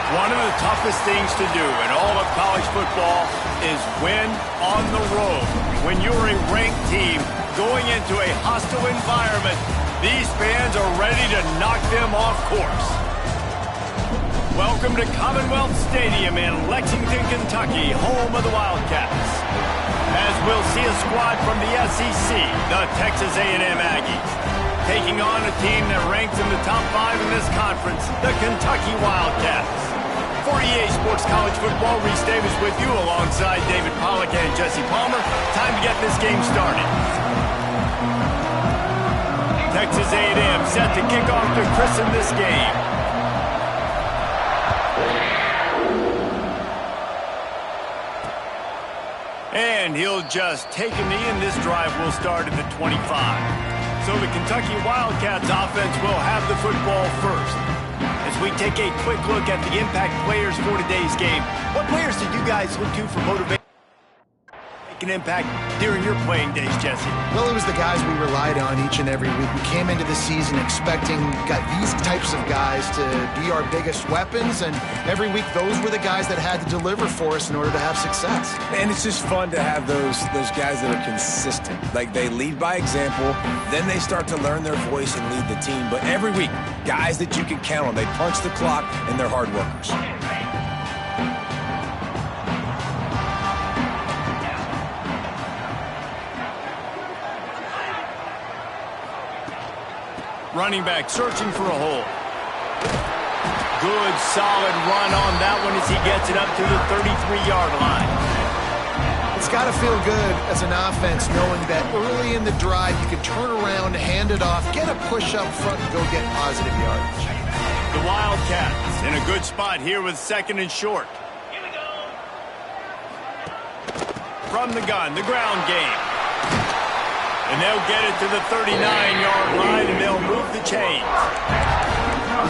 One of the toughest things to do in all of college football is win on the road. When you're a ranked team going into a hostile environment, these fans are ready to knock them off course. Welcome to Commonwealth Stadium in Lexington, Kentucky, home of the Wildcats. As we'll see a squad from the SEC, the Texas A&M Aggies, taking on a team that ranks in the top 5 in this conference, the Kentucky Wildcats. For EA Sports College Football, Reese Davis with you alongside David Pollack and Jesse Palmer. Time to get this game started. Texas A&M set to kick off to christen this game. And he'll just take a knee, and this drive will start at the 25. So the Kentucky Wildcats offense will have the football first. As we take a quick look at the impact players for today's game, what players did you guys look to for motivation? An impact during your playing days, Jesse? Well, it was the guys we relied on each and every week. We came into the season expecting these types of guys to be our biggest weapons, and every week those were the guys that had to deliver for us in order to have success. And it's just fun to have those guys that are consistent. Like, they lead by example, then they start to learn their voice and lead the team. But every week, guys that you can count on. They punch the clock, and they're hard workers. Running back searching for a hole. Good, solid run on that one as he gets it up to the 33-yard line. It's got to feel good as an offense knowing that early in the drive you can turn around, hand it off, get a push up front, and go get positive yardage. The Wildcats in a good spot here with second and short. Here we go. From the gun, the ground game. And they'll get it to the 39-yard line, and they'll move the chains.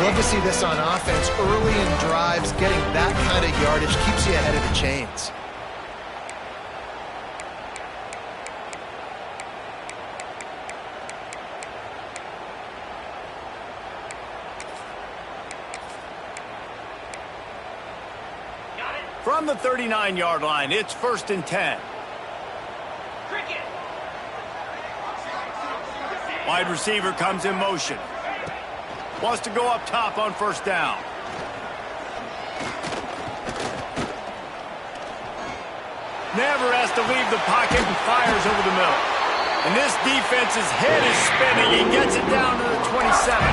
Love to see this on offense. Early in drives, getting that kind of yardage keeps you ahead of the chains. From the 39-yard line, it's 1st and 10. Wide receiver comes in motion. Wants to go up top on 1st down. Never has to leave the pocket and fires over the middle. And this defense's head is spinning. He gets it down to the 27.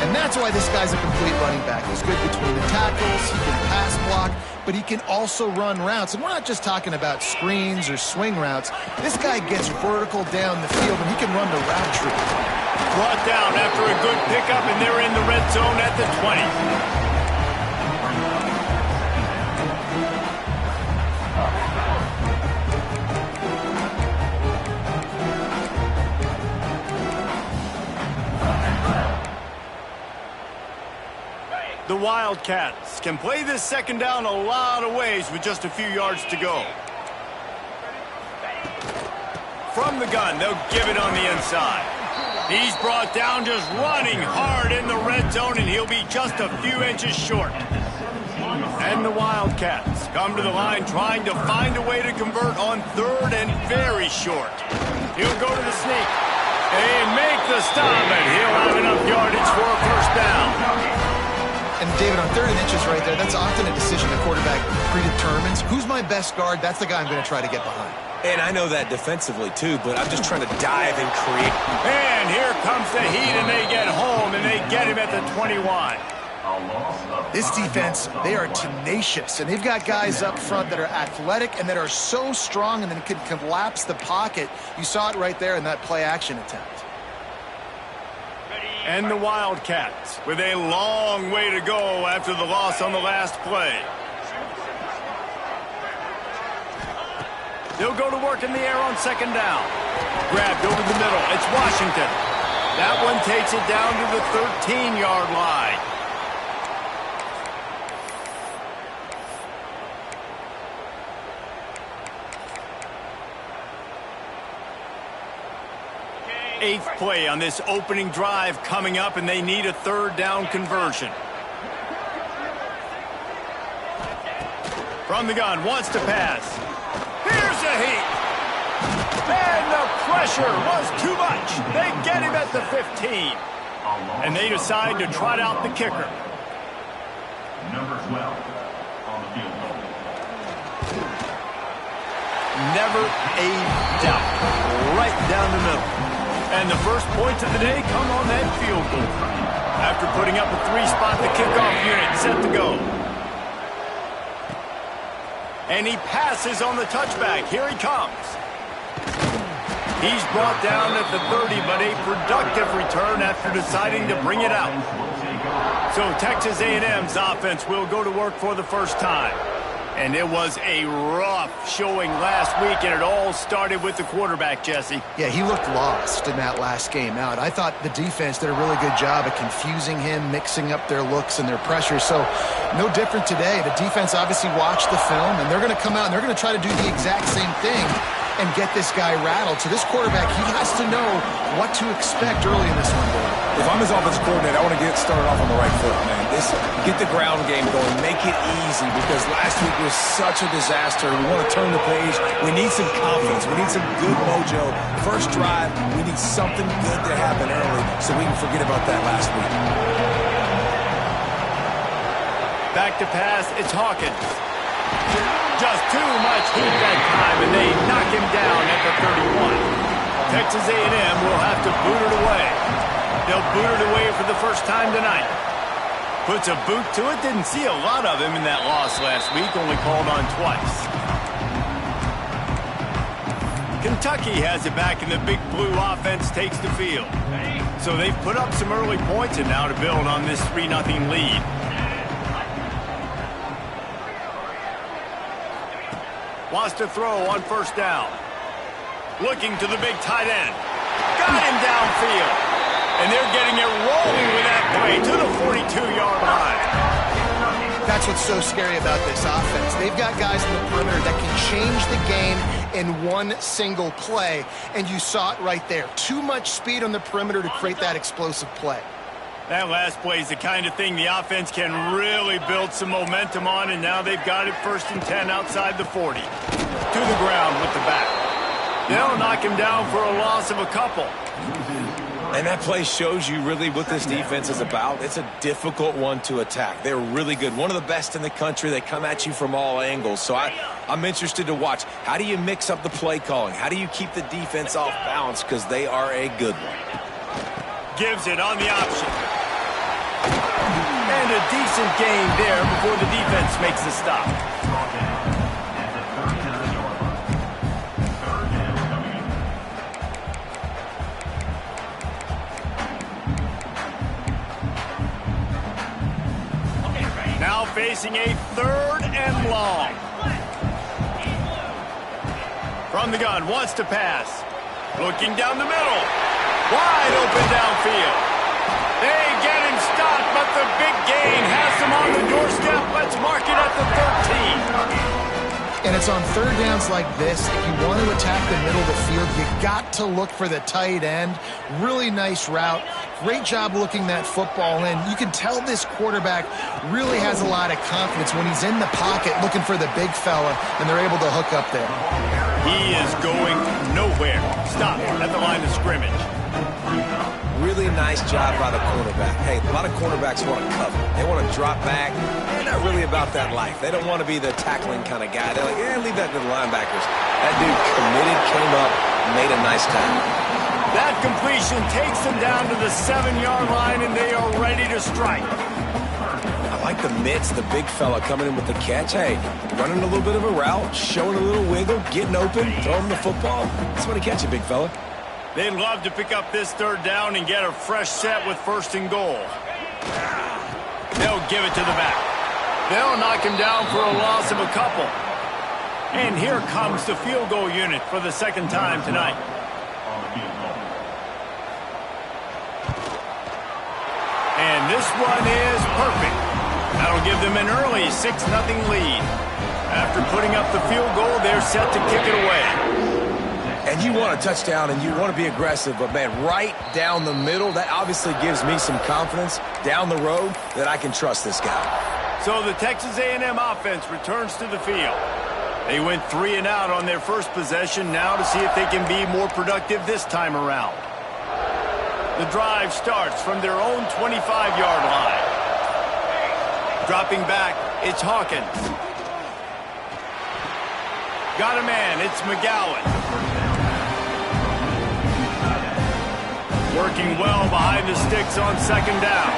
And that's why this guy's a complete running back. He's good between the tackles, he can pass block, but he can also run routes. And we're not just talking about screens or swing routes. This guy gets vertical down the field, and he can run the route tree. Brought down after a good pickup, and they're in the red zone at the 20. The Wildcats can play this second down a lot of ways with just a few yards to go. From the gun, they'll give it on the inside. He's brought down just running hard in the red zone, and he'll be just a few inches short. And the Wildcats come to the line trying to find a way to convert on 3rd and very short. He'll go to the sneak. They make the stop, and he'll have enough yardage for a 1st down. And David, on 3rd and inches right there, that's often a decision the quarterback predetermines. Who's my best guard? That's the guy I'm going to try to get behind. And I know that defensively, too, but I'm just trying to dive and create. And here comes the heat, and they get home, and they get him at the 21. This defense, they are tenacious, and they've got guys up front that are athletic and that are so strong and then can collapse the pocket. You saw it right there in that play-action attempt. And the Wildcats with a long way to go after the loss on the last play. They'll go to work in the air on 2nd down. Grabbed over the middle. It's Washington. That one takes it down to the 13-yard line. Eighth play on this opening drive coming up, and they need a 3rd down conversion. From the gun, wants to pass. Here's a heat. And the pressure was too much. They get him at the 15. And they decide to trot out the kicker. Number 12 on the field goal. Never a doubt. Right down the middle. And the first points of the day come on that field goal. After putting up a 3-spot, the kickoff unit set to go. And he passes on the touchback. Here he comes. He's brought down at the 30, but a productive return after deciding to bring it out. So Texas A&M's offense will go to work for the first time. And it was a rough showing last week, and it all started with the quarterback, Jesse. Yeah, he looked lost in that last game out. I thought the defense did a really good job of confusing him, mixing up their looks and their pressure. So no different today. The defense obviously watched the film, and they're going to come out and they're going to try to do the exact same thing and get this guy rattled. So this quarterback, he has to know what to expect early in this one. If I'm his offensive coordinator, I want to get started off on the right foot, man. Get the ground game going. Make it easy, because last week was such a disaster. We want to turn the page. We need some confidence. We need some good mojo. First drive, we need something good to happen early so we can forget about that last week. Back to pass, it's Hawkins. Just too much heat that time, and they knock him down at the 31. Texas A&M will have to boot it away. They'll boot it away for the first time tonight. Puts a boot to it. Didn't see a lot of him in that loss last week, only called on twice. Kentucky has it back, and the Big Blue offense takes the field. So they've put up some early points, and now to build on this 3-0 lead. Wants to throw on first down. Looking to the big tight end. Got him downfield. And they're getting it rolling with that play to the 42-yard line. That's what's so scary about this offense. They've got guys in the perimeter that can change the game in one single play. And you saw it right there. Too much speed on the perimeter to create that explosive play. That last play is the kind of thing the offense can really build some momentum on, and now they've got it 1st and 10 outside the 40. To the ground with the back. They'll knock him down for a loss of a couple. And that play shows you really what this defense is about. It's a difficult one to attack. They're really good. One of the best in the country. They come at you from all angles. So I'm interested to watch. How do you mix up the play calling? How do you keep the defense off balance? Because they are a good one. Gives it on the option. And a decent gain there before the defense makes the stop. Now facing a 3rd and long. From the gun, wants to pass. Looking down the middle. Wide open downfield. They get him stopped, but the big gain has him on the doorstep. Let's mark it at the 13. And it's on 3rd downs like this. If you want to attack the middle of the field, you got to look for the tight end. Really nice route. Great job looking that football in. You can tell this quarterback really has a lot of confidence when he's in the pocket looking for the big fella, and they're able to hook up there. He is going nowhere. Stop at the line of scrimmage. Really nice job by the cornerback. Hey, a lot of cornerbacks want to cover. They want to drop back. They're not really about that life. They don't want to be the tackling kind of guy. They're like, yeah, leave that to the linebackers. That dude committed, came up, made a nice tackle. That completion takes them down to the 7-yard line, and they are ready to strike. I like the mitts, the big fella coming in with the catch. Hey, running a little bit of a route, showing a little wiggle, getting open, throwing the football. That's when he catch it, big fella. They'd love to pick up this 3rd down and get a fresh set with 1st and goal. They'll give it to the back. They'll knock him down for a loss of a couple. And here comes the field goal unit for the 2nd time tonight. And this one is perfect. That'll give them an early 6-0 lead. After putting up the field goal, they're set to kick it away. And you want a touchdown, and you want to be aggressive, but, man, right down the middle, that obviously gives me some confidence down the road that I can trust this guy. So the Texas A&M offense returns to the field. They went 3 and out on their first possession, now to see if they can be more productive this time around. The drive starts from their own 25-yard line. Dropping back, it's Hawkins. Got a man, it's McGowan. Working well behind the sticks on second down.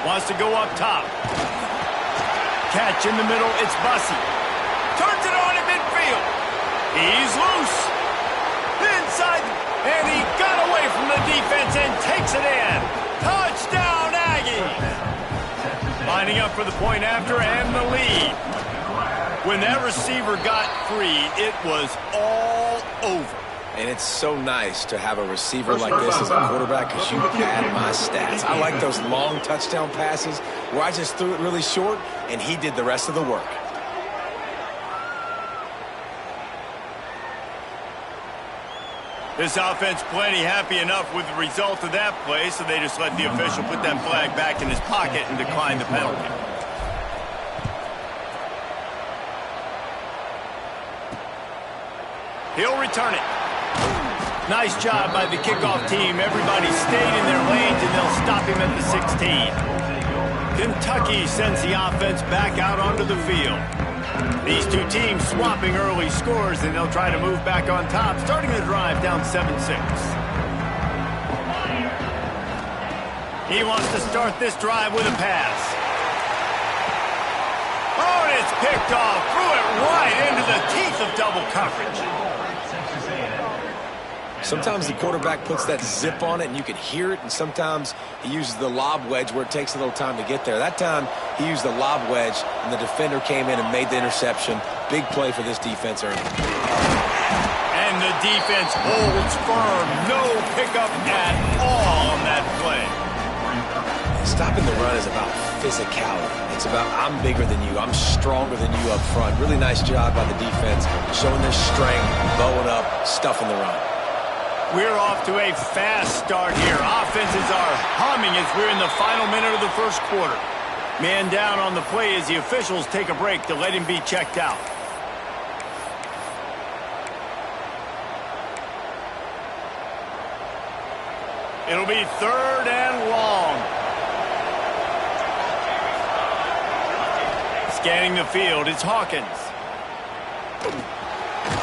Wants to go up top. Catch in the middle, it's Bussey. Turns it on in midfield. He's loose. Inside, and he got away from the defense and takes it in. Touchdown, Aggies. Lining up for the point after and the lead. When that receiver got free, it was all over. And it's so nice to have a receiver like this as a quarterback because you pad my stats. I like those long touchdown passes where I just threw it really short and he did the rest of the work. This offense plenty happy enough with the result of that play, so they just let the official put that flag back in his pocket and decline the penalty. He'll return it. Nice job by the kickoff team. Everybody stayed in their lanes, and they'll stop him at the 16. Kentucky sends the offense back out onto the field. These two teams swapping early scores, and they'll try to move back on top, starting the drive down 7-6. He wants to start this drive with a pass. Oh, and it's picked off. Threw it right into the teeth of double coverage. Sometimes the quarterback puts that zip on it and you can hear it, and sometimes he uses the lob wedge where it takes a little time to get there. That time he used the lob wedge and the defender came in and made the interception. Big play for this defense, Ernie. And the defense holds firm. No pickup at all on that play. Stopping the run is about physicality. It's about I'm bigger than you. I'm stronger than you up front. Really nice job by the defense, showing their strength, bowing up, stuffing the run. We're off to a fast start here. Offenses are humming as we're in the final minute of the first quarter. Man down on the play as the officials take a break to let him be checked out. It'll be 3rd and long. Scanning the field, it's Hawkins.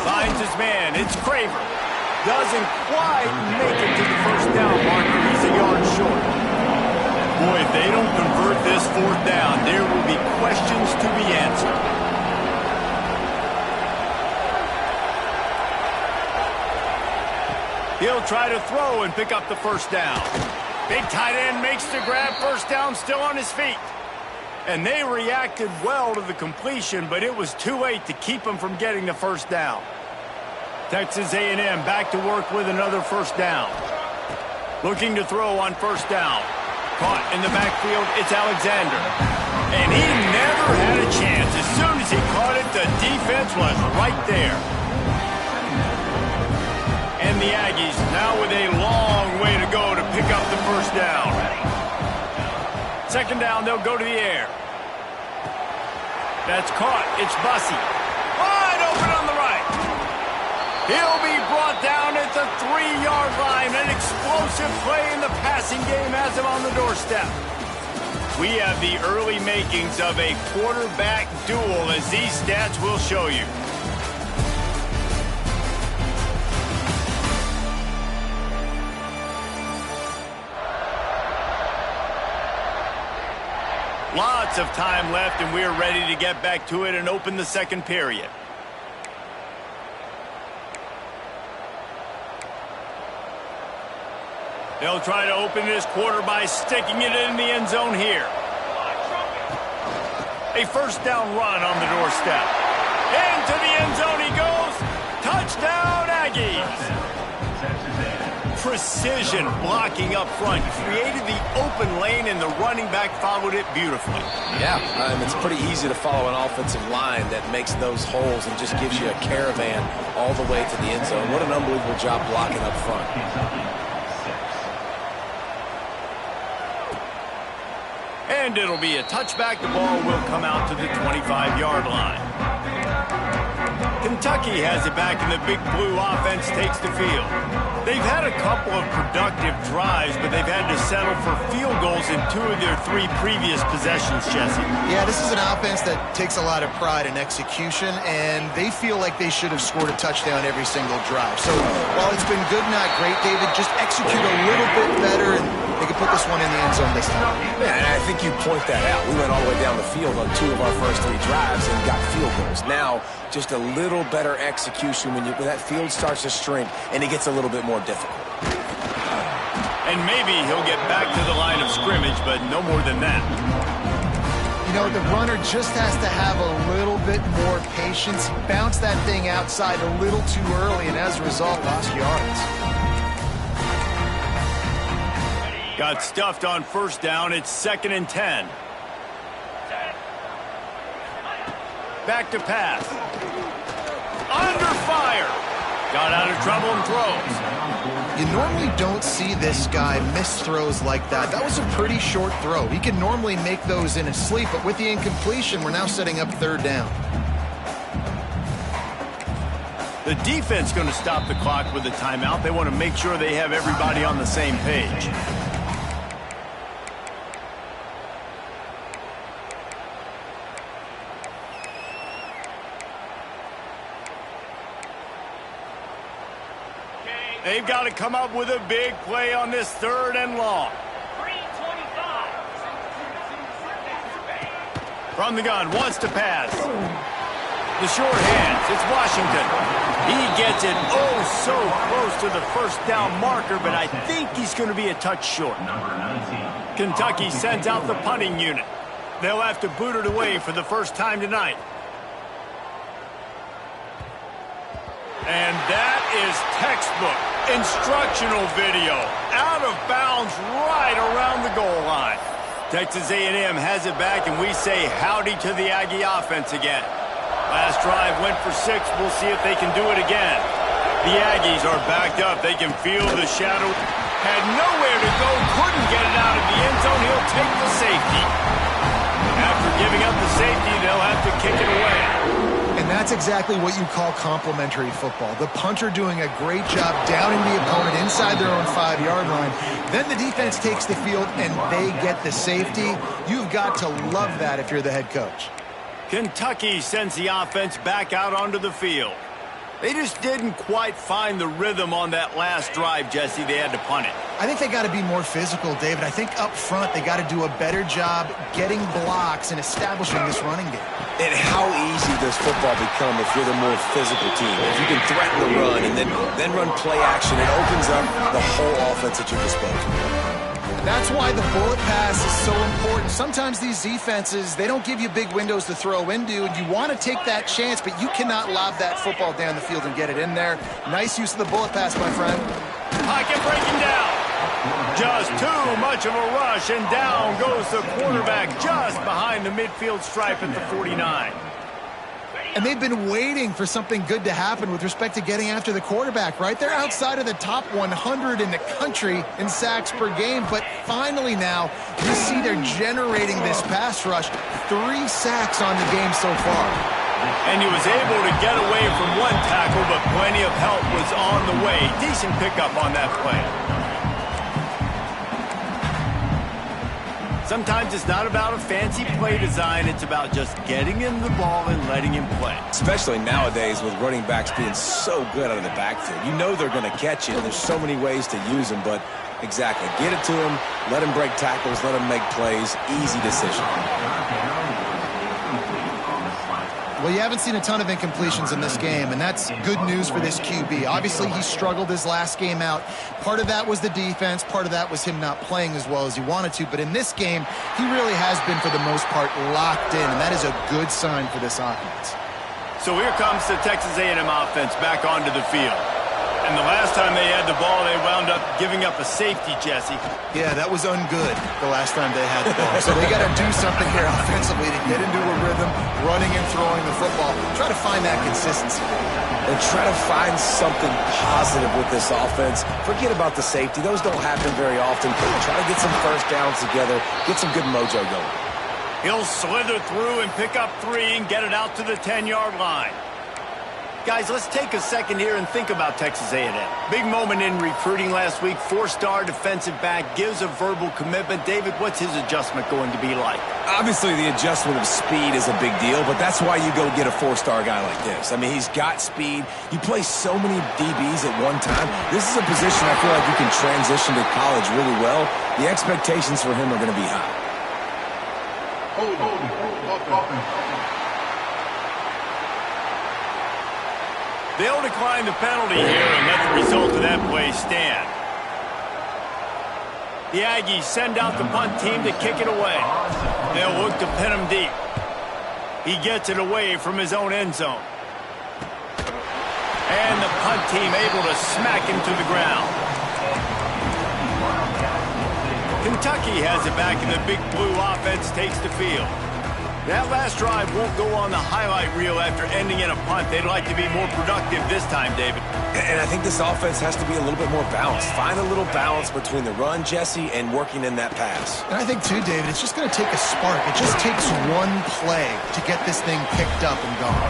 Finds his man, it's Craver. Doesn't quite make it to the first down marker. He's a yard short. Boy, if they don't convert this 4th down, there will be questions to be answered. He'll try to throw and pick up the first down. Big tight end makes the grab. First down, still on his feet. And they reacted well to the completion, but it was too late to keep him from getting the first down. Texas A&M back to work with another first down. Looking to throw on first down. Caught in the backfield, it's Alexander. And he never had a chance. As soon as he caught it, the defense was right there. And the Aggies now with a long way to go to pick up the first down. Second down, they'll go to the air. That's caught, it's Bussey. Wide open on the right. He'll be brought down at the 3-yard line. An explosive play in the passing game has him on the doorstep. We have the early makings of a quarterback duel, as these stats will show you. Lots of time left, and we're ready to get back to it and open the second period. They'll try to open this quarter by sticking it in the end zone here. A first down run on the doorstep. Into the end zone he goes. Touchdown, Aggies. Precision blocking up front. Created the open lane, and the running back followed it beautifully. Yeah, it's pretty easy to follow an offensive line that makes those holes and just gives you a caravan all the way to the end zone. What an unbelievable job blocking up front. And it'll be a touchback. The ball will come out to the 25-yard line. Kentucky has it back, and the Big Blue offense takes the field. They've had a couple of productive drives, but they've had to settle for field goals in 2 of their 3 previous possessions, Jesse. Yeah, this is an offense that takes a lot of pride in execution, and they feel like they should have scored a touchdown every single drive. So while it's been good, not great, David, just execute a little bit better, and they can put this one in the end zone this time. Yeah, and I think you point that out. We went all the way down the field on 2 of our first 3 drives and got field goals. Now, just a little better execution when that field starts to shrink and it gets a little bit more difficult. And maybe he'll get back to the line of scrimmage, but no more than that. You know, the runner just has to have a little bit more patience. Bounce that thing outside a little too early, and as a result, lost yards. Got stuffed on first down. It's 2nd and 10. Back to pass. Under fire. Got out of trouble and throws. You normally don't see this guy miss throws like that. That was a pretty short throw. He can normally make those in his sleep, but with the incompletion, we're now setting up 3rd down. The defense going to stop the clock with a timeout. They want to make sure they have everybody on the same page. They've got to come up with a big play on this 3rd and long. From the gun, wants to pass. The short hands, it's Washington. He gets it so close to the first down marker, but I think he's going to be a touch short. Kentucky sends out the punting unit. They'll have to boot it away for the first time tonight. And that is textbook instructional video. Out of bounds right around the goal line. Texas A&M has it back, and we say howdy to the Aggie offense again. Last drive went for 6. We'll see if they can do it again. The Aggies are backed up. They can feel the shadow. Had nowhere to go. Couldn't get it out of the end zone. He'll take the safety. After giving up the safety, they'll have to kick it away. And that's exactly what you call complementary football. The punter doing a great job downing the opponent inside their own 5-yard line. Then the defense takes the field and they get the safety. You've got to love that if you're the head coach. Kentucky sends the offense back out onto the field. They just didn't quite find the rhythm on that last drive, Jesse. They had to punt it. I think they got to be more physical, David. I think up front they got to do a better job getting blocks and establishing this running game. And how easy does football become if you're the more physical team? If you can threaten the run and then run play action, it opens up the whole offense at your disposal. That's why the bullet pass is so important. Sometimes these defenses, they don't give you big windows to throw into, and you want to take that chance, but you cannot lob that football down the field and get it in there. Nice use of the bullet pass, my friend. Pocket breaking down. Just too much of a rush, and down goes the quarterback just behind the midfield stripe at the 49. And they've been waiting for something good to happen with respect to getting after the quarterback, right? They're outside of the top 100 in the country in sacks per game, but finally now you see they're generating this pass rush. 3 sacks on the game so far. And he was able to get away from one tackle, but plenty of help was on the way. Decent pickup on that play. Sometimes it's not about a fancy play design. It's about just getting him the ball and letting him play. Especially nowadays with running backs being so good out of the backfield. You know they're going to catch it. There's so many ways to use them, but exactly. Get it to him, let him break tackles, let him make plays. Easy decision. Well, you haven't seen a ton of incompletions in this game, and that's good news for this QB. Obviously, he struggled his last game out. Part of that was the defense. Part of that was him not playing as well as he wanted to. But in this game, he really has been, for the most part, locked in, and that is a good sign for this offense. So here comes the Texas A&M offense back onto the field. And the last time they had the ball, they wound up giving up a safety, Jesse. Yeah, that was ungood the last time they had the ball. So they got to do something here offensively to get into a rhythm, running and throwing the football. Try to find that consistency. And try to find something positive with this offense. Forget about the safety. Those don't happen very often. Try to get some first downs together, get some good mojo going. He'll slither through and pick up 3 and get it out to the 10-yard line. Guys, let's take a second here and think about Texas A&M. Big moment in recruiting last week. 4-star defensive back, gives a verbal commitment. David, what's his adjustment going to be like? Obviously, the adjustment of speed is a big deal, but that's why you go get a 4-star guy like this. I mean, he's got speed. You play so many DBs at one time. This is a position I feel like you can transition to college really well. The expectations for him are going to be high. They'll decline the penalty here and let the result of that play stand. The Aggies send out the punt team to kick it away. They'll look to pin him deep. He gets it away from his own end zone. And the punt team able to smack him to the ground. Kentucky has it back, and the Big Blue offense takes the field. That last drive won't go on the highlight reel after ending in a punt. They'd like to be more productive this time, David. And I think this offense has to be a little bit more balanced. Find a little balance between the run, Jesse, and working in that pass. And I think, too, David, it's just going to take a spark. It just takes one play to get this thing picked up and gone.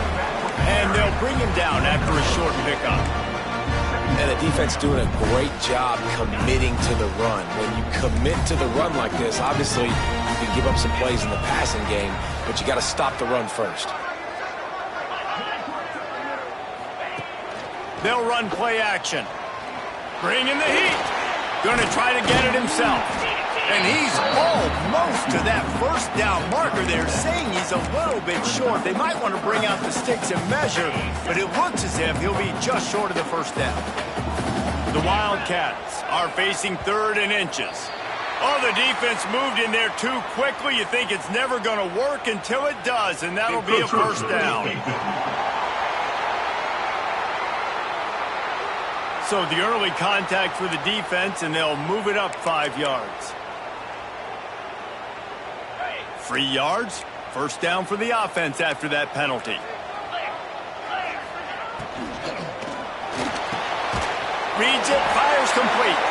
And they'll bring him down after a short pickup. And the defense doing a great job committing to the run. When you commit to the run like this, obviously you can give up some plays in the passing game, but you got to stop the run first. They'll run play action. Bring in the heat. Going to try to get it himself. And he's almost to that first down marker there, saying he's a little bit short. They might want to bring out the sticks and measure, but it looks as if he'll be just short of the first down. The Wildcats are facing 3rd and inches. Oh, the defense moved in there too quickly. You think it's never going to work until it does, and that'll be a first down. So the early contact for the defense, and they'll move it up 5 yards. 3 yards, first down for the offense after that penalty. Reads it, fires complete.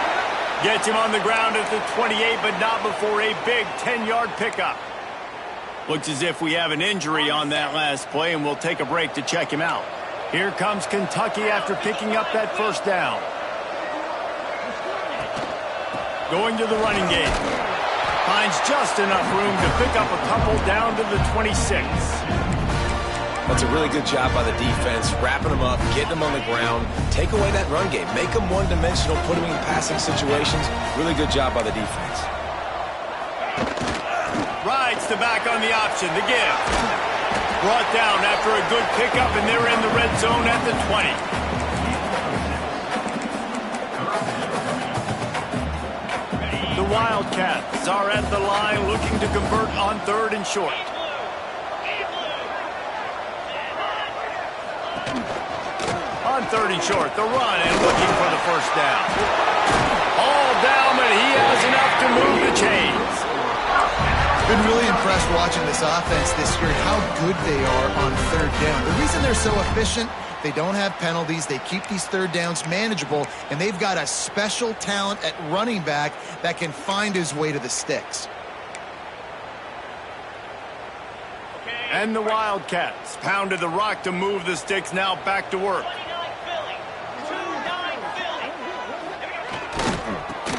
Gets him on the ground at the 28, but not before a big 10-yard pickup. Looks as if we have an injury on that last play, and we'll take a break to check him out. Here comes Kentucky after picking up that first down. Going to the running game. Finds just enough room to pick up a couple down to the 26. That's a really good job by the defense, wrapping them up, getting them on the ground, take away that run game, make them one-dimensional, put them in passing situations. Really good job by the defense. Rides the back on the option, the give. Brought down after a good pickup, and they're in the red zone at the 20. The Wildcats are at the line looking to convert on 3rd and short. On 3rd and short, the run and looking for the first down. All down, but he has enough to move the chains. Been really impressed watching this offense this year and how good they are on 3rd down. The reason they're so efficient, they don't have penalties, they keep these 3rd downs manageable, and they've got a special talent at running back that can find his way to the sticks. And the Wildcats pounded the rock to move the sticks, now back to work.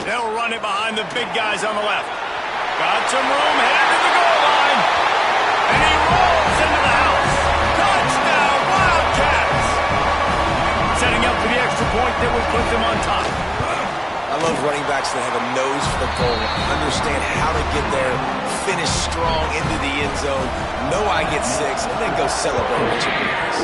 They'll run it behind the big guys on the left. Got some room, headed to the goal line. And he rolls into the house. Touchdown, Wildcats! Setting up for the extra point that will put them on top. I love running backs that have a nose for the goal, understand how to get there, finish strong into the end zone, know I get 6, and then go celebrate with your boys.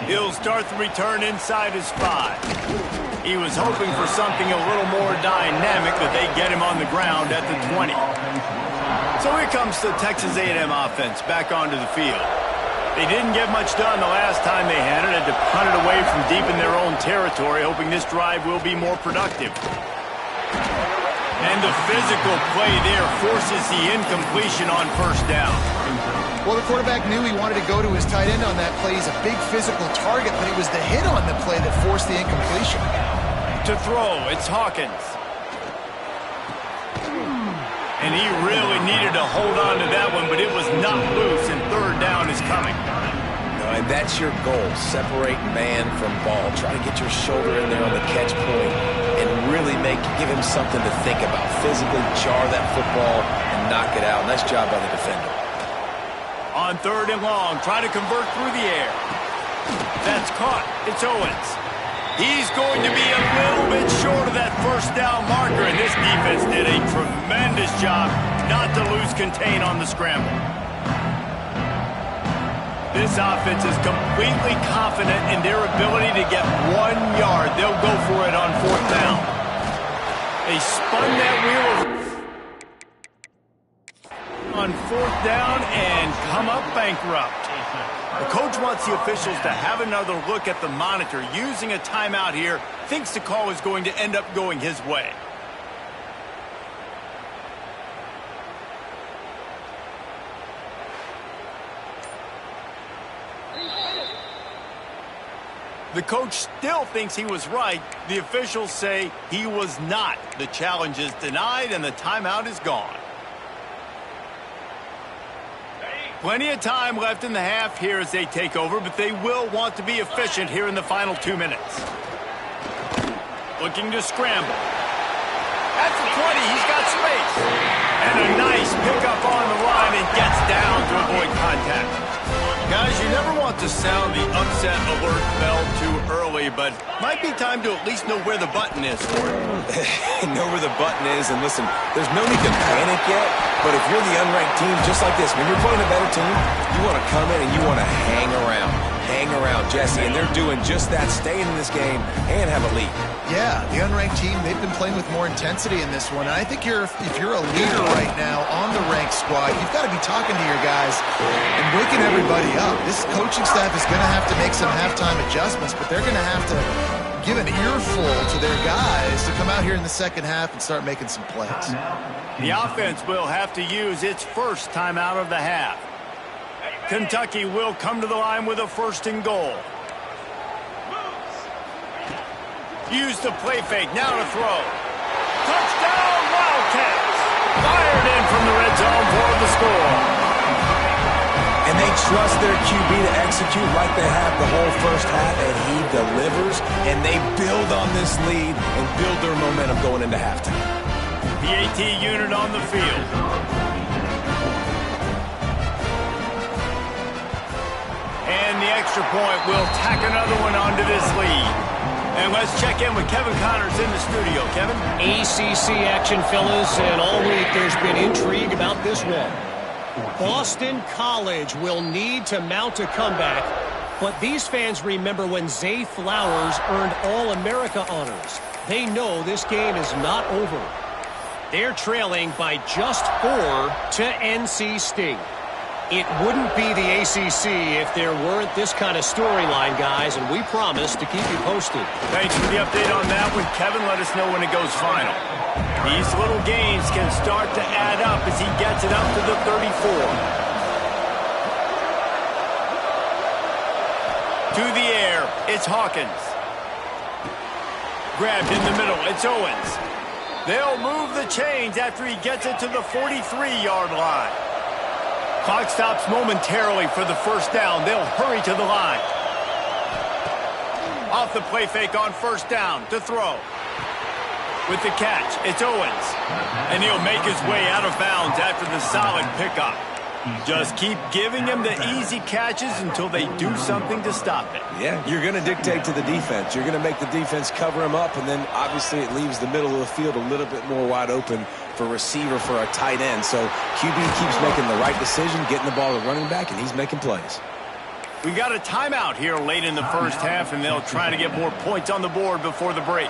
He'll start the return inside his 5. He was hoping for something a little more dynamic, but they get him on the ground at the 20. So here comes the Texas A&M offense back onto the field. They didn't get much done the last time they had it to punt it away from deep in their own territory, hoping this drive will be more productive. And the physical play there forces the incompletion on first down. Well, the quarterback knew he wanted to go to his tight end on that play. He's a big physical target, but it was the hit on the play that forced the incompletion. To throw, it's Hawkins. And he really needed to hold on to that one, but it was not loose, and third down is coming. No, and that's your goal, separate man from ball. Try to get your shoulder in there on the catch point and really give him something to think about. Physically jar that football and knock it out. Nice job by the defender. On third and long, try to convert through the air. That's caught. It's Owens. He's going to be a little bit short of that first down marker, and this defense did a tremendous job not to lose contain on the scramble. This offense is completely confident in their ability to get 1 yard. They'll go for it on fourth down. They spun that wheel on fourth down and come up bankrupt. The coach wants the officials to have another look at the monitor. Using a timeout here, thinks the call is going to end up going his way. The coach still thinks he was right. The officials say he was not. The challenge is denied and the timeout is gone. Plenty of time left in the half here as they take over, but they will want to be efficient here in the final 2 minutes. Looking to scramble. At the 20, he's got space. And a nice pickup on the line and gets down to avoid contact. Guys, you never want to sound the upset alert bell too early, but might be time to at least know where the button is for it. Know where the button is, and listen, there's no need to panic yet, but if you're the unranked team, just like this, when you're playing a better team, you want to come in and you want to hang around. Hang around, Jesse, and they're doing just that, staying in this game and have a lead. Yeah, the unranked team, they've been playing with more intensity in this one. And I think if you're a leader right now on the ranked squad, you've got to be talking to your guys and waking everybody up. This coaching staff is going to have to make some halftime adjustments, but they're going to have to give an earful to their guys to come out here in the second half and start making some plays. The offense will have to use its first timeout of the half. Kentucky will come to the line with a first and goal. Use the play fake, now to throw. Touchdown, Wildcats! Fired in from the red zone for the score. And they trust their QB to execute like they have the whole first half, and he delivers, and they build on this lead and build their momentum going into halftime. The AT unit on the field. And the extra point will tack another one onto this lead. And let's check in with Kevin Connors in the studio. Kevin? ACC action, fellas, and all week there's been intrigue about this one. Boston College will need to mount a comeback, but these fans remember when Zay Flowers earned All-America honors. They know this game is not over. They're trailing by just 4 to NC State. It wouldn't be the ACC if there weren't this kind of storyline, guys, and we promise to keep you posted. Thanks for the update on that one, Kevin. Let us know when it goes final. These little games can start to add up as he gets it up to the 34. To the air, it's Hawkins. Grabbed in the middle, it's Owens. They'll move the chains after he gets it to the 43-yard line. Clock stops momentarily for the first down. They'll hurry to the line. Off the play fake on first down to throw. With the catch, it's Owens. And he'll make his way out of bounds after the solid pickup. Just keep giving him the easy catches until they do something to stop it. Yeah, you're going to dictate to the defense. You're going to make the defense cover him up, and then obviously it leaves the middle of the field a little bit more wide open for receiver, for a tight end. So QB keeps making the right decision, getting the ball to running back, and he's making plays. We got a timeout here late in the first half, and they'll try to get more points on the board before the break.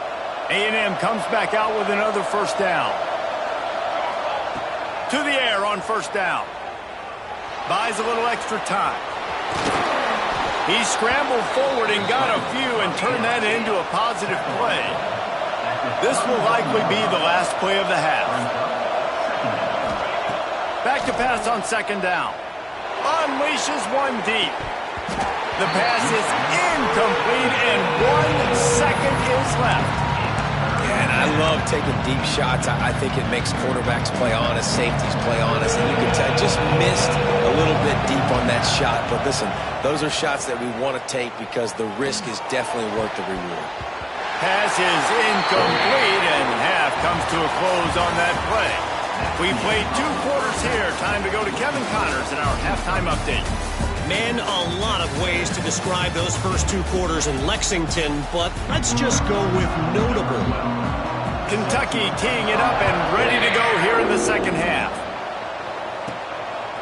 A&M comes back out with another first down. To the air on first down. Buys a little extra time. He scrambled forward and got a few and turned that into a positive play. This will likely be the last play of the half. Back to pass on second down. Unleashes one deep. The pass is incomplete and 1 second is left. Yeah, and I love taking deep shots. I think it makes quarterbacks play honest, safeties play honest, and you can tell just missed a little bit deep on that shot. But listen, those are shots that we want to take because the risk is definitely worth the reward. Pass is incomplete, and half comes to a close on that play. We played 2 quarters here. Time to go to Kevin Connors in our halftime update. Man, a lot of ways to describe those first 2 quarters in Lexington, but let's just go with notable. Kentucky teeing it up and ready to go here in the second half.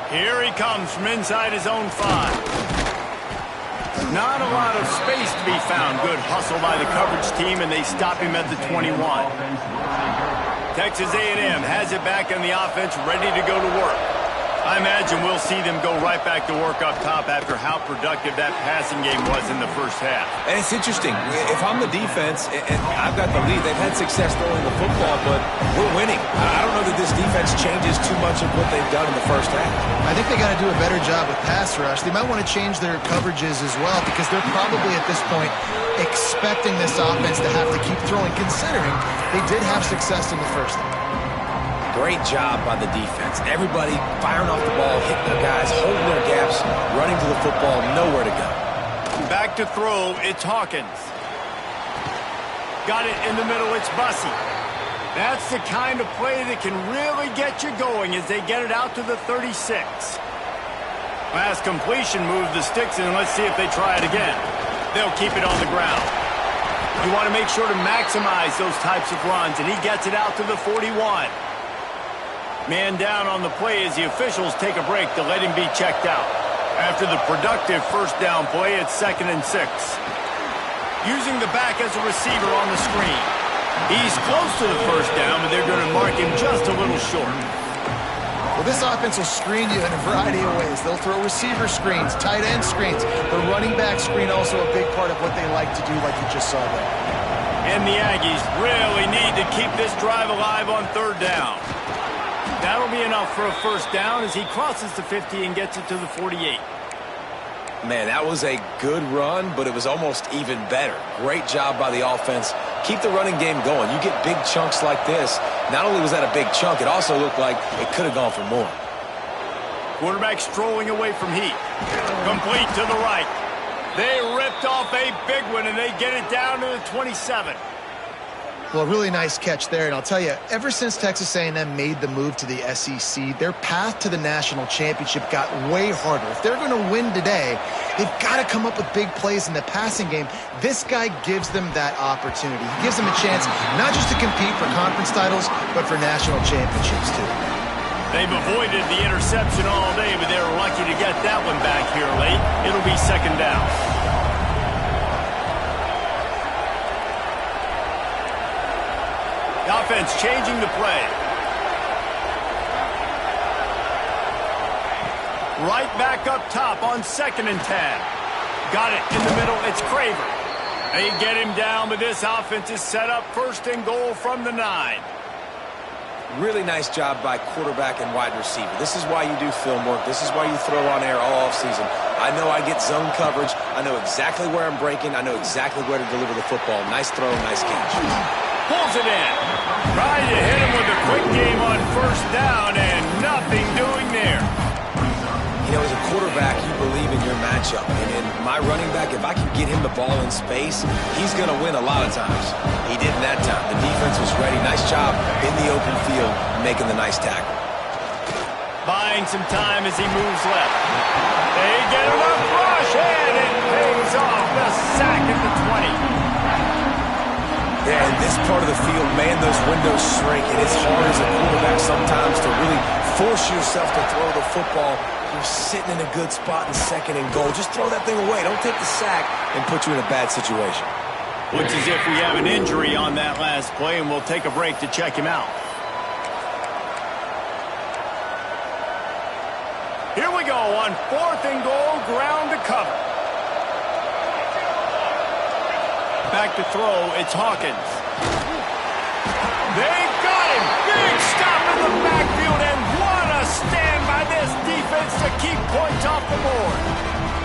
Here he comes from inside his own 5. Not a lot of space to be found. Good hustle by the coverage team, and they stop him at the 21. Texas A&M has it back in the offense, ready to go to work. I imagine we'll see them go right back to work up top after how productive that passing game was in the first half. And it's interesting. If I'm the defense and I've got the lead, they've had success throwing the football, but we're winning. I don't know that this defense changes too much of what they've done in the first half. I think they got to do a better job with pass rush. They might want to change their coverages as well because they're probably at this point expecting this offense to have to keep throwing, considering they did have success in the first half. Great job by the defense. Everybody firing off the ball, hitting their guys, holding their gaps, running to the football, nowhere to go. Back to throw, it's Hawkins. Got it in the middle, it's Bussey. That's the kind of play that can really get you going as they get it out to the 36. Last completion moved the sticks, and let's see if they try it again. They'll keep it on the ground. You want to make sure to maximize those types of runs, and he gets it out to the 41. Man down on the play as the officials take a break to let him be checked out. After the productive first down play, it's 2nd and 6. Using the back as a receiver on the screen. He's close to the first down, but they're going to mark him just a little short. Well, this offense will screen you in a variety of ways. They'll throw receiver screens, tight end screens. The running back screen also a big part of what they like to do, like you just saw there. And the Aggies really need to keep this drive alive on 3rd down. That'll be enough for a first down as he crosses the 50 and gets it to the 48. Man, that was a good run, but it was almost even better. Great job by the offense. Keep the running game going. You get big chunks like this. Not only was that a big chunk, it also looked like it could have gone for more. Quarterback strolling away from Heath. Complete to the right. They ripped off a big one, and they get it down to the 27. Well, really nice catch there, and I'll tell you, ever since Texas A&M made the move to the SEC, their path to the national championship got way harder. If they're going to win today, they've got to come up with big plays in the passing game. This guy gives them that opportunity. He gives them a chance not just to compete for conference titles, but for national championships, too. They've avoided the interception all day, but they were lucky to get that one back here late. It'll be 2nd down. Offense changing the play. Right back up top on 2nd and 10. Got it in the middle. It's Craver. They get him down, but this offense is set up 1st and goal from the 9. Really nice job by quarterback and wide receiver. This is why you do film work. This is why you throw on air all offseason. I know I get zone coverage. I know exactly where I'm breaking. I know exactly where to deliver the football. Nice throw, nice catch. Pulls it in. Trying to hit him with a quick game on 1st down, and nothing doing there. You know, as a quarterback, you believe in your matchup. And in my running back, if I can get him the ball in space, he's going to win a lot of times. He didn't that time. The defense was ready. Nice job in the open field, making the nice tackle. Buying some time as he moves left. They get him up rush, and it pays off. The sack at the 20. Yeah, in this part of the field, man, those windows shrink, and it's hard as a quarterback sometimes to really force yourself to throw the football. You're sitting in a good spot in 2nd and goal. Just throw that thing away. Don't take the sack and put you in a bad situation. Looks as if we have an injury on that last play, and we'll take a break to check him out. Here we go on 4th and goal, ground to cover. Back to throw, it's Hawkins. They got him! Big stop in the backfield, and what a stand by this defense to keep points off the board.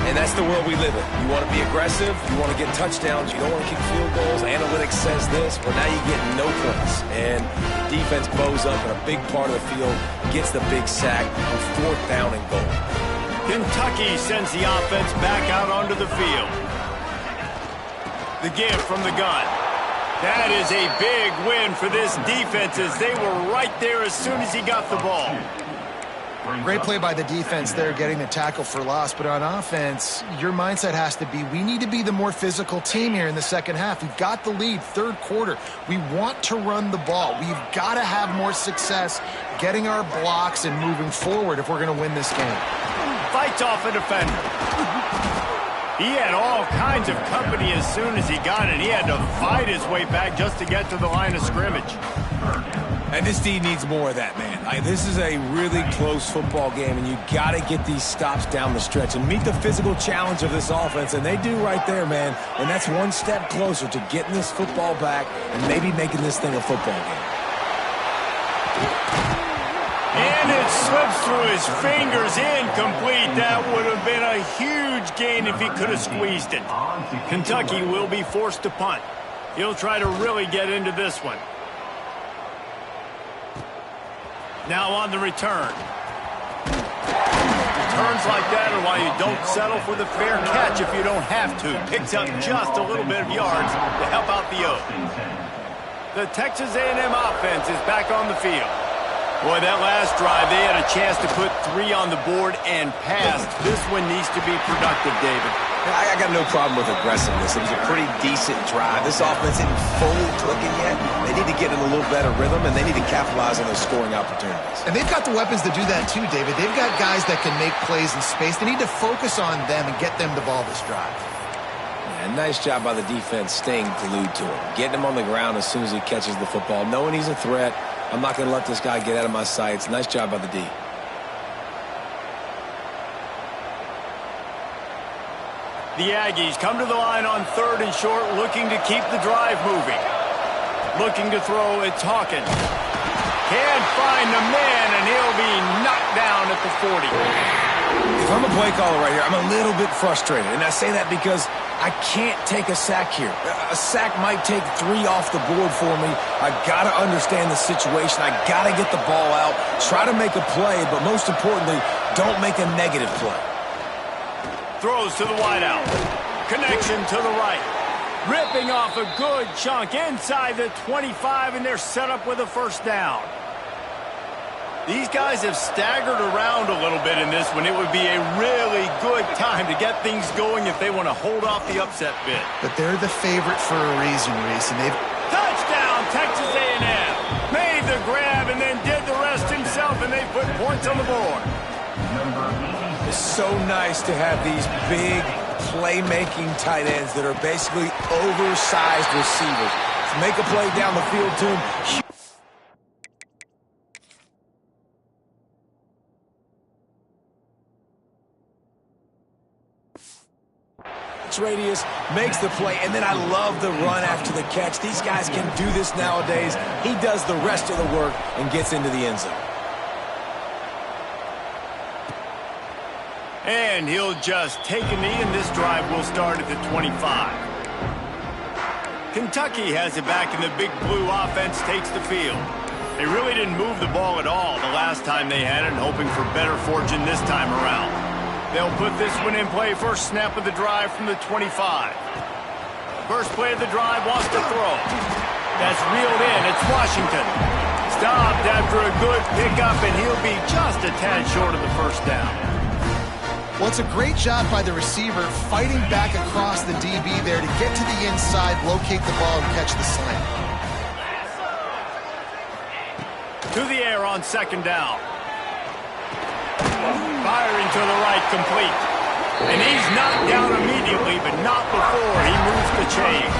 And that's the world we live in. You want to be aggressive, you want to get touchdowns, you don't want to kick field goals. Analytics says this, but now you get no points. And the defense bows up in a big part of the field, gets the big sack on 4th down and goal. Kentucky sends the offense back out onto the field. The give from the gun. That is a big win for this defense as they were right there as soon as he got the ball. Great play by the defense there, getting the tackle for loss. But on offense, your mindset has to be, we need to be the more physical team here in the second half. We've got the lead, 3rd quarter. We want to run the ball. We've got to have more success getting our blocks and moving forward if we're going to win this game. Fights off a defender. He had all kinds of company as soon as he got it. He had to fight his way back just to get to the line of scrimmage. And this D needs more of that, man. This is a really close football game, and you got to get these stops down the stretch and meet the physical challenge of this offense, and they do right there, man. And that's one step closer to getting this football back and maybe making this thing a football game. And it slips through his fingers, incomplete. That would have been a huge gain if he could have squeezed it. Kentucky will be forced to punt. He'll try to really get into this one. Now on the return. Returns like that are why you don't settle for the fair catch if you don't have to. Picks up just a little bit of yards to help out the Oak. The Texas A&M offense is back on the field. Boy, that last drive, they had a chance to put 3 on the board and passed. This one needs to be productive, David. I got no problem with aggressiveness. It was a pretty decent drive. This offense isn't fully clicking yet. They need to get in a little better rhythm, and they need to capitalize on those scoring opportunities. And they've got the weapons to do that too, David. They've got guys that can make plays in space. They need to focus on them and get them the ball this drive. Yeah, nice job by the defense staying glued to him, getting him on the ground as soon as he catches the football, knowing he's a threat. I'm not going to let this guy get out of my sights. Nice job by the D. The Aggies come to the line on 3rd and short, looking to keep the drive moving. Looking to throw, it's Hawkins. Can't find the man, and he'll be knocked down at the 40. If I'm a play caller right here, I'm a little bit frustrated. And I say that because I can't take a sack here. A sack might take 3 off the board for me. I got to understand the situation. I got to get the ball out, try to make a play, but most importantly, don't make a negative play. Throws to the wideout. Connection to the right. Ripping off a good chunk inside the 25, and they're set up with a 1st down. These guys have staggered around a little bit in this one. It would be a really good time to get things going if they want to hold off the upset bid. But they're the favorite for a reason, Reese, and they've... Touchdown, Texas A&M. Made the grab and then did the rest himself, and they put points on the board. It's so nice to have these big playmaking tight ends that are basically oversized receivers. To make a play down the field to him. Radius makes the play, and then I love the run after the catch. These guys can do this nowadays. He does the rest of the work and gets into the end zone. And he'll just take a knee, and this drive will start at the 25. Kentucky has it back, and the big blue offense takes the field. They really didn't move the ball at all the last time they had it, and hoping for better fortune this time around. They'll put this one in play. First snap of the drive from the 25. First play of the drive, wants to throw. That's reeled in. It's Washington. Stopped after a good pickup, and he'll be just a tad short of the 1st down. Well, it's a great job by the receiver fighting back across the DB there to get to the inside, locate the ball, and catch the slant. To the air on 2nd down. Firing to the right, complete. And he's knocked down immediately, but not before he moves the chains.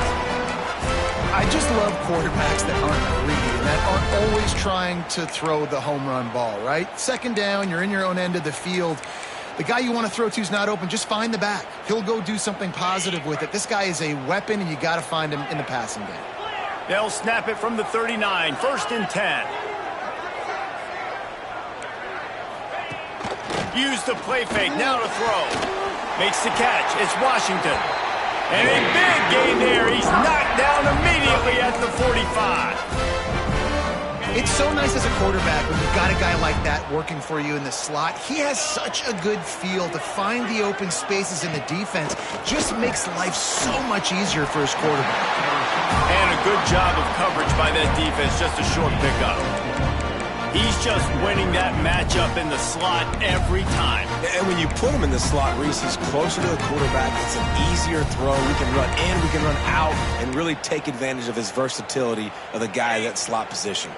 I just love quarterbacks that aren't greedy and that aren't always trying to throw the home run ball, right? 2nd down, you're in your own end of the field. The guy you want to throw to is not open. Just find the back. He'll go do something positive with it. This guy is a weapon, and you got to find him in the passing game. They'll snap it from the 39, 1st and 10. Use the play fake, now to throw. Makes the catch. It's Washington. And a big gain there. He's knocked down immediately at the 45. It's so nice as a quarterback when you've got a guy like that working for you in the slot. He has such a good feel to find the open spaces in the defense. Just makes life so much easier for his quarterback. And a good job of coverage by that defense. Just a short pickup. He's just winning that matchup in the slot every time. And when you put him in the slot, Reese, he's closer to the quarterback. It's an easier throw. We can run in, we can run out, and really take advantage of his versatility of the guy at that slot position.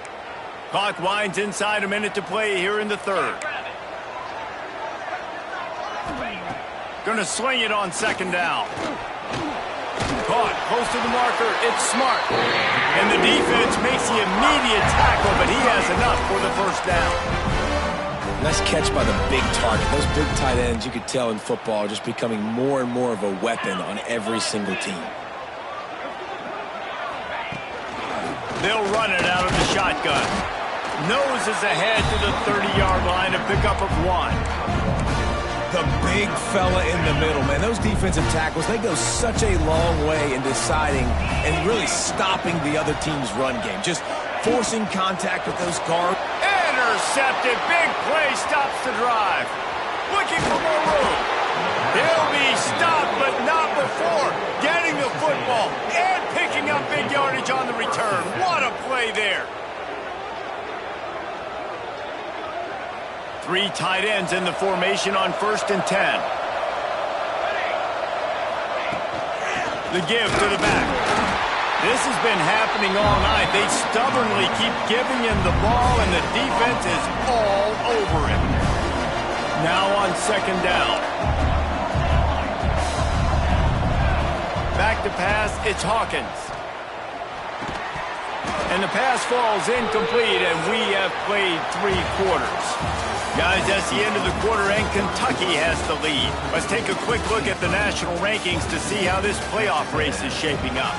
Clock winds inside, a minute to play here in the third. Gonna swing it on second down. Caught close to the marker. It's Smart. And the defense makes the immediate tackle, but he has enough for the first down. Nice catch by the big target. Those big tight ends, you could tell in football, are just becoming more and more of a weapon on every single team. They'll run it out of the shotgun. Noses ahead to the 30-yard line, a pickup of 1. The big fella in the middle, man. Those defensive tackles, they go such a long way in deciding and really stopping the other team's run game. Just forcing contact with those guards. Intercepted. Big play stops the drive. Looking for more room. He'll be stopped, but not before getting the football and picking up big yardage on the return. What a play there. 3 tight ends in the formation on 1st and 10. The give to the back. This has been happening all night. They stubbornly keep giving him the ball, and the defense is all over him. Now on second down. Back to pass, it's Hawkins. And the pass falls incomplete, and we have played 3 quarters. Guys, that's the end of the quarter, and Kentucky has the lead. Let's take a quick look at the national rankings to see how this playoff race is shaping up.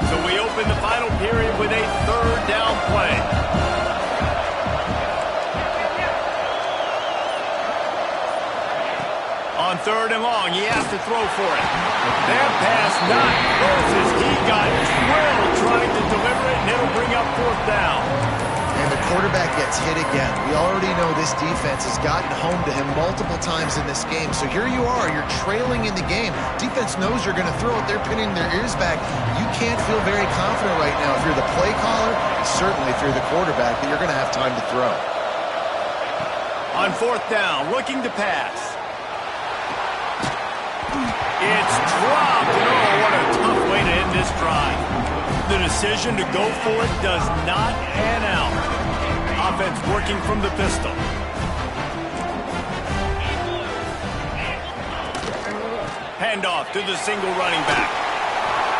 So we open the final period with a 3rd down play. On 3rd and long, he has to throw for it. That pass not close as he got drilled trying to deliver it, and it'll bring up 4th down. And the quarterback gets hit again. We already know this defense has gotten home to him multiple times in this game. So here you are, you're trailing in the game. Defense knows you're going to throw it. They're pinning their ears back. You can't feel very confident right now if you're the play caller, certainly if you're the quarterback, that you're going to have time to throw. On 4th down, looking to pass. It's dropped. Oh, what a tough way to end this drive. The decision to go for it does not pan out. Offense working from the pistol. Handoff to the single running back.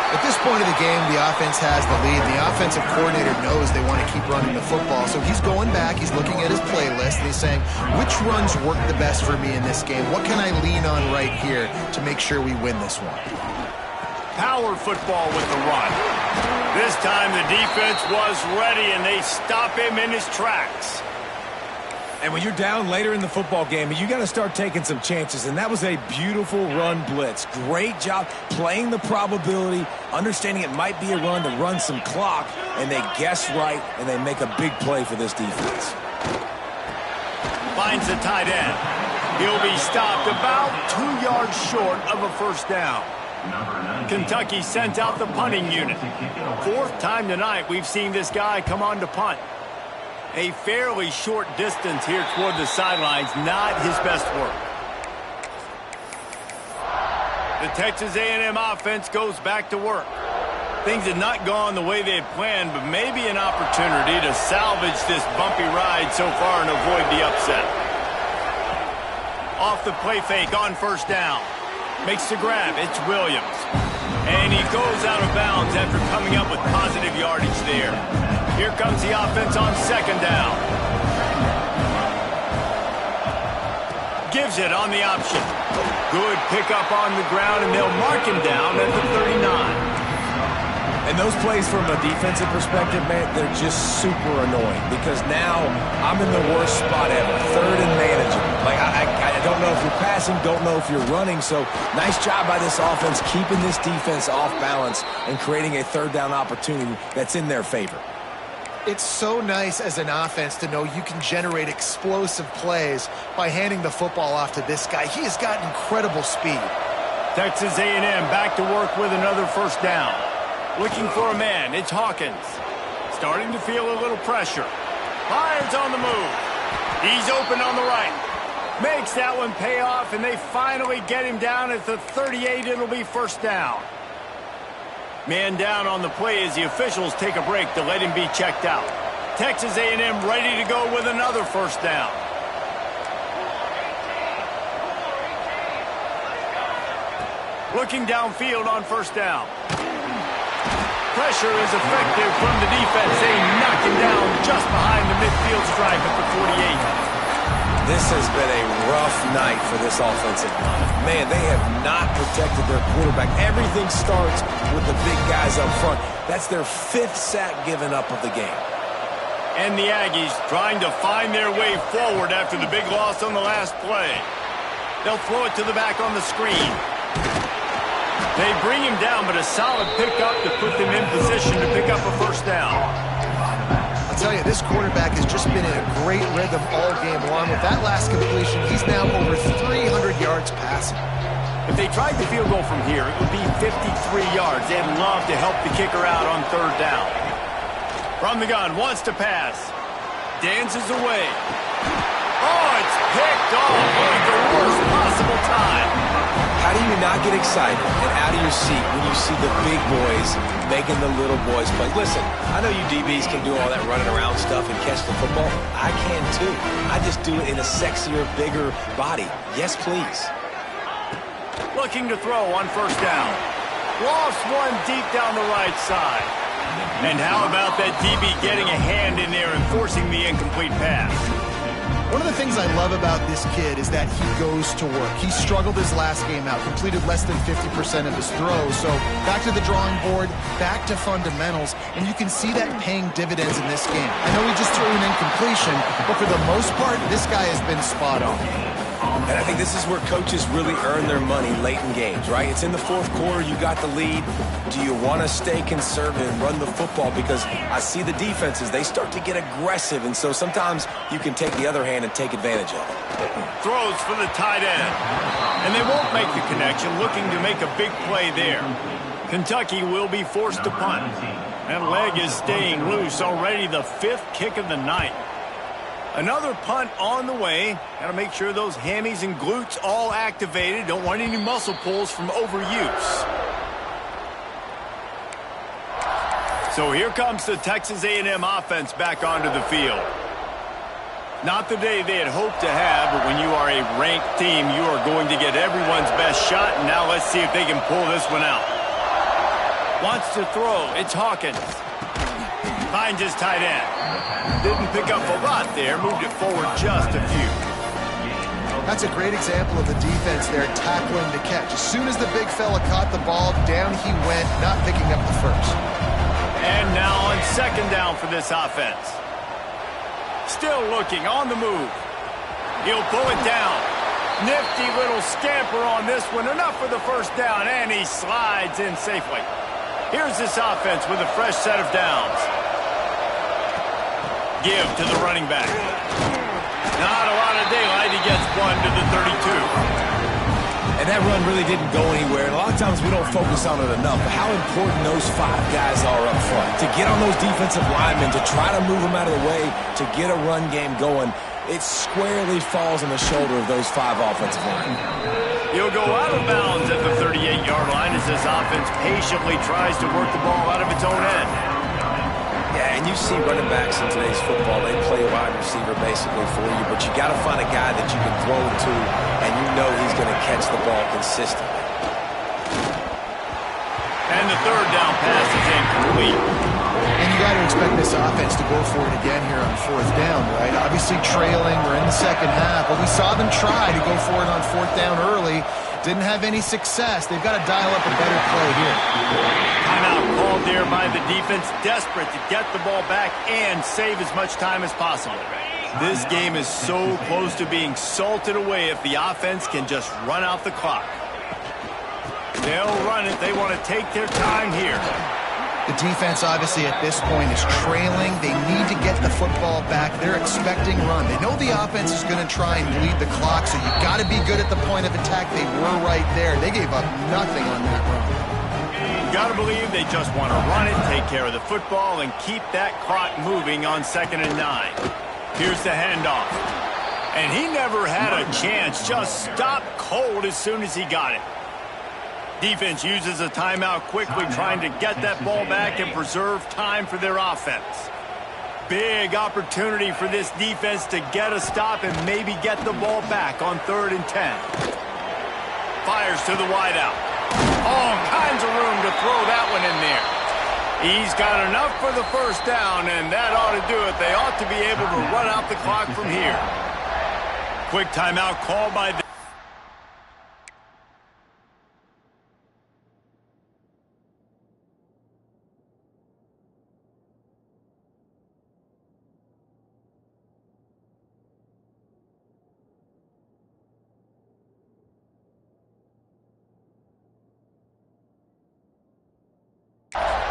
At this point of the game, the offense has the lead. The offensive coordinator knows they want to keep running the football. So he's going back, he's looking at his playlist, and he's saying, which runs work the best for me in this game? What can I lean on right here to make sure we win this one? Power football with the run. This time the defense was ready, and they stop him in his tracks. And when you're down later in the football game, you got to start taking some chances, and that was a beautiful run blitz. Great job playing the probability, understanding it might be a run to run some clock, and they guess right, and they make a big play for this defense. Finds the tight end. He'll be stopped about 2 yards short of a 1st down. Kentucky sent out the punting unit. 4th time tonight we've seen this guy come on to punt. A fairly short distance here toward the sidelines, not his best work. The Texas A&M offense goes back to work. Things had not gone the way they had planned, but maybe an opportunity to salvage this bumpy ride so far and avoid the upset. Off the play fake on 1st down. Makes the grab. It's Williams. And he goes out of bounds after coming up with positive yardage there. Here comes the offense on 2nd down. Gives it on the option. Good pickup on the ground, and they'll mark him down at the 39. And those plays from a defensive perspective, man, they're just super annoying because now I'm in the worst spot ever, third and manageable. Like, I don't know if you're passing, don't know if you're running, so nice job by this offense keeping this defense off balance and creating a third down opportunity that's in their favor. It's so nice as an offense to know you can generate explosive plays by handing the football off to this guy. He has got incredible speed. Texas A&M back to work with another first down. Looking for a man, it's Hawkins. Starting to feel a little pressure. Lions on the move. He's open on the right. Makes that one pay off, and they finally get him down at the 38. It'll be first down. Man down on the play as the officials take a break to let him be checked out. Texas A&M ready to go with another first down. Looking downfield on first down. Pressure is effective from the defense. They knock him down just behind the midfield stripe at the 48. This has been a rough night for this offensive line. Man, they have not protected their quarterback. Everything starts with the big guys up front. That's their 5th sack given up of the game. And the Aggies trying to find their way forward after the big loss on the last play. They'll throw it to the back on the screen. They bring him down, but a solid pickup to put them in position to pick up a first down. I'll tell you, this quarterback has just been in a great rhythm all game long. With that last completion, he's now over 300 yards passing. If they tried the field goal from here, it would be 53 yards. They'd love to help the kicker out on third down. From the gun, wants to pass. Dances away. Oh, it's picked off at the worst possible time. How do you not get excited and out of your seat when you see the big boys making the little boys play? Listen, I know you DBs can do all that running around stuff and catch the football. I can too. I just do it in a sexier, bigger body. Yes, please. Looking to throw on first down. Lost one deep down the right side. And how about that DB getting a hand in there and forcing the incomplete pass? One of the things I love about this kid is that he goes to work. He struggled his last game out, completed less than 50% of his throws. So back to the drawing board, back to fundamentals, and you can see that paying dividends in this game. I know he just threw an incompletion, but for the most part, this guy has been spot on. And I think this is where coaches really earn their money late in games, right? It's in the fourth quarter, you got the lead. Do you want to stay conservative and run the football? Because I see the defenses, they start to get aggressive, and so sometimes you can take the other hand and take advantage of it. Throws for the tight end. And they won't make the connection, looking to make a big play there. Kentucky will be forced to punt. That leg is staying loose, already the 5th kick of the night. Another punt on the way. Got to make sure those hammies and glutes all activated. Don't want any muscle pulls from overuse. So here comes the Texas A&M offense back onto the field. Not the day they had hoped to have, but when you are a ranked team, you are going to get everyone's best shot. And now let's see if they can pull this one out. Wants to throw. It's Hawkins. Finds his tight end. Didn't pick up a lot there. Moved it forward just a few. That's a great example of the defense there tackling the catch. As soon as the big fella caught the ball, down he went, not picking up the first. And now on second down for this offense. Still looking on the move. He'll pull it down. Nifty little scamper on this one. Enough for the first down, and he slides in safely. Here's this offense with a fresh set of downs. Give to the running back. Not a lot of daylight. He gets one to the 32. And that run really didn't go anywhere. And a lot of times we don't focus on it enough. But how important those 5 guys are up front. To get on those defensive linemen, to try to move them out of the way, to get a run game going, it squarely falls on the shoulder of those 5 offensive linemen. He'll go out of bounds at the 38-yard line as this offense patiently tries to work the ball out of its own end. Yeah, and you see running backs in today's football, they play a wide receiver basically for you, but you got to find a guy that you can throw it to, and you know he's going to catch the ball consistently. And the third down pass is incomplete. And you got to expect this offense to go for it again here on fourth down, right? Obviously trailing, we're in the second half, but we saw them try to go for it on fourth down early. didn't have any success. They've got to dial up a better play here. Timeout called there by the defense, desperate to get the ball back and save as much time as possible. This game is so close to being salted away if the offense can just run out the clock. They'll run it. They want to take their time here. The defense, obviously, at this point is trailing. They need to get the football back. They're expecting run. They know the offense is going to try and bleed the clock, so you got to be good at the point of attack. They were right there. They gave up nothing on that run. You got to believe they just want to run it, take care of the football, and keep that clock moving on 2nd and 9. Here's the handoff. And he never had a chance. Just stopped cold as soon as he got it. Defense uses a timeout quickly, trying to get that ball back and preserve time for their offense. Big opportunity for this defense to get a stop and maybe get the ball back on 3rd and 10. Fires to the wideout. All kinds of room to throw that one in there. He's got enough for the first down, and that ought to do it. They ought to be able to run out the clock from here. Quick timeout call by the...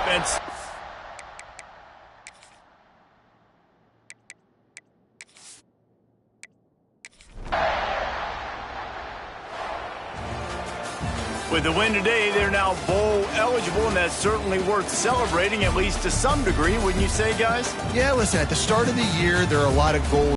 defense. With the win today, they're now bowl eligible, and that's certainly worth celebrating, at least to some degree, wouldn't you say, guys? Yeah, listen, at the start of the year, there are a lot of goals